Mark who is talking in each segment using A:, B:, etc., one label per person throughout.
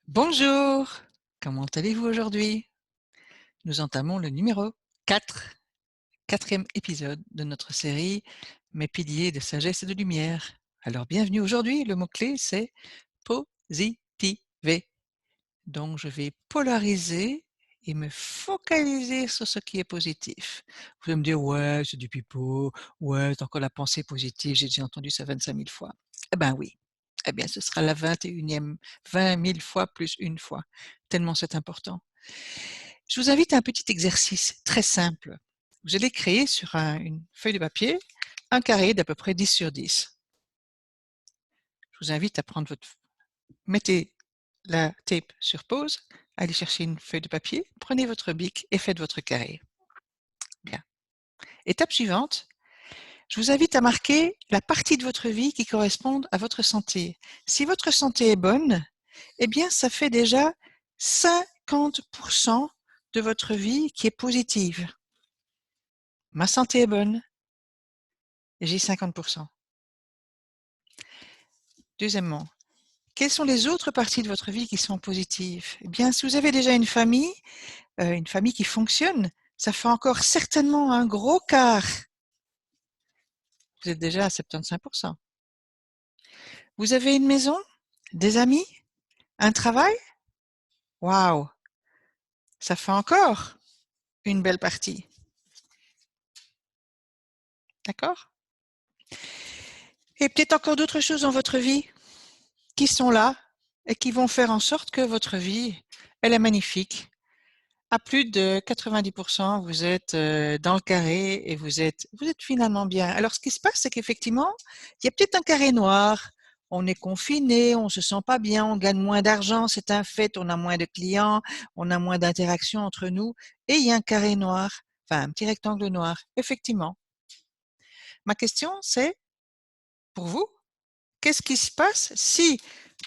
A: Bonjour, comment allez-vous aujourd'hui? Nous entamons le numéro 4, quatrième épisode de notre série Mes piliers de sagesse et de lumière. Alors bienvenue aujourd'hui, le mot-clé c'est positiver. Donc je vais polariser et me focaliser sur ce qui est positif. Vous allez me dire, ouais, c'est du pipeau, ouais, tant que la pensée positive, j'ai déjà entendu ça 25 000 fois. Eh ben oui, eh bien ce sera la 21e, 20 000 fois plus une fois, tellement c'est important. Je vous invite à un petit exercice très simple. Vous allez créer sur une feuille de papier un carré d'à peu près 10 sur 10. Je vous invite à prendre mettez la tape sur pause, allez chercher une feuille de papier, prenez votre bic et faites votre carré. Bien. Étape suivante, je vous invite à marquer la partie de votre vie qui correspond à votre santé. Si votre santé est bonne, eh bien, ça fait déjà 50% de votre vie qui est positive. Ma santé est bonne, j'ai 50%. Deuxièmement, quelles sont les autres parties de votre vie qui sont positives? Eh bien, si vous avez déjà une famille qui fonctionne, ça fait encore certainement un gros quart. Vous êtes déjà à 75%. Vous avez une maison, des amis, un travail? Waouh! Ça fait encore une belle partie. D'accord? Et peut-être encore d'autres choses dans votre vie qui sont là et qui vont faire en sorte que votre vie, elle est magnifique. À plus de 90%, vous êtes dans le carré et vous êtes finalement bien. Alors, ce qui se passe, c'est qu'effectivement, il y a peut-être un carré noir. On est confiné, on se sent pas bien, on gagne moins d'argent, c'est un fait, on a moins de clients, on a moins d'interactions entre nous. Et il y a un carré noir, enfin un petit rectangle noir, effectivement. Ma question, c'est, pour vous, qu'est-ce qui se passe si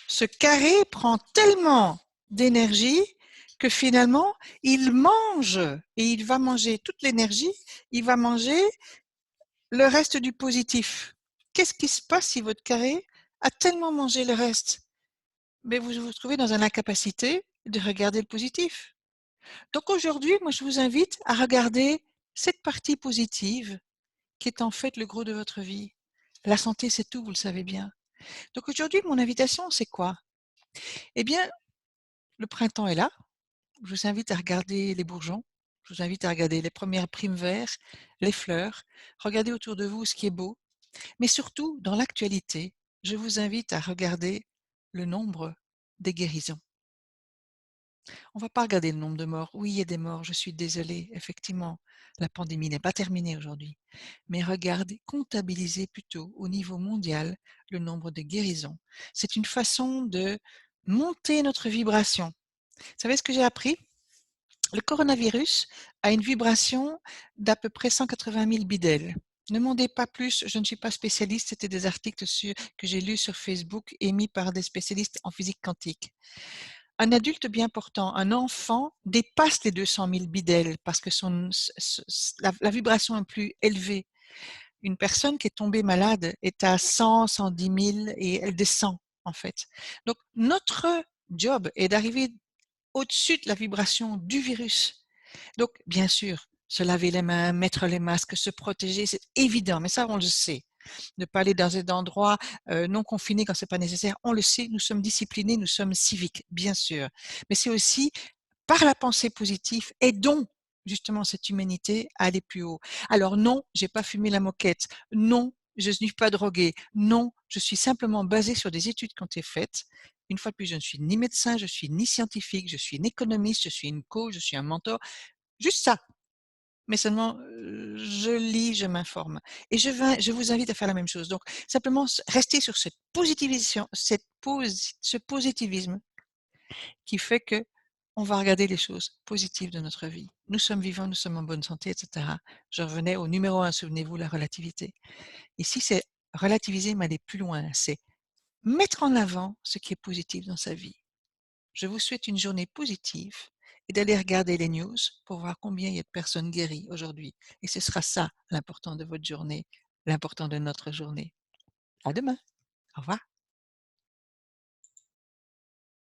A: ce carré prend tellement d'énergie que finalement, il mange et il va manger toute l'énergie, il va manger le reste du positif. Qu'est-ce qui se passe si votre carré a tellement mangé le reste? Mais vous vous trouvez dans une incapacité de regarder le positif. Donc aujourd'hui, moi, je vous invite à regarder cette partie positive qui est en fait le gros de votre vie. La santé, c'est tout, vous le savez bien. Donc aujourd'hui, mon invitation, c'est quoi? Eh bien, le printemps est là. Je vous invite à regarder les bourgeons. Je vous invite à regarder les premières primes vertes, les fleurs. Regardez autour de vous ce qui est beau. Mais surtout, dans l'actualité, je vous invite à regarder le nombre des guérisons. On ne va pas regarder le nombre de morts. Oui, il y a des morts, je suis désolée, effectivement. La pandémie n'est pas terminée aujourd'hui. Mais regardez, comptabilisez plutôt au niveau mondial le nombre de guérisons. C'est une façon de monter notre vibration. Vous savez ce que j'ai appris? Le coronavirus a une vibration d'à peu près 180 000 bidels. Ne demandez pas plus, je ne suis pas spécialiste, c'était des articles que j'ai lus sur Facebook émis par des spécialistes en physique quantique. Un adulte bien portant, un enfant dépasse les 200 000 bidels parce que la vibration est plus élevée. Une personne qui est tombée malade est à 100, 110 000 et elle descend en fait. Donc notre job est d'arriver au-dessus de la vibration du virus. Donc, bien sûr, se laver les mains, mettre les masques, se protéger, c'est évident, mais ça, on le sait. Ne pas aller dans des endroits non confinés quand c'est pas nécessaire, on le sait, nous sommes disciplinés, nous sommes civiques, bien sûr. Mais c'est aussi par la pensée positive, aidons justement cette humanité à aller plus haut. Alors non, j'ai pas fumé la moquette. Non, je ne suis pas droguée. Non, je suis simplement basée sur des études qui ont été faites. Une fois de plus, je ne suis ni médecin, je suis ni scientifique, je suis une économiste, je suis une coach, je suis un mentor. Juste ça. Mais seulement, je lis, je m'informe. Et je vous invite à faire la même chose. Donc, simplement, rester sur cette positivisation, ce positivisme qui fait que on va regarder les choses positives de notre vie. Nous sommes vivants, nous sommes en bonne santé, etc. Je revenais au numéro 1, souvenez-vous, la relativité. Ici, c'est relativiser, mais aller plus loin. C'est mettre en avant ce qui est positif dans sa vie. Je vous souhaite une journée positive et d'aller regarder les news pour voir combien il y a de personnes guéries aujourd'hui. Et ce sera ça l'important de votre journée, l'important de notre journée. À demain. Au revoir.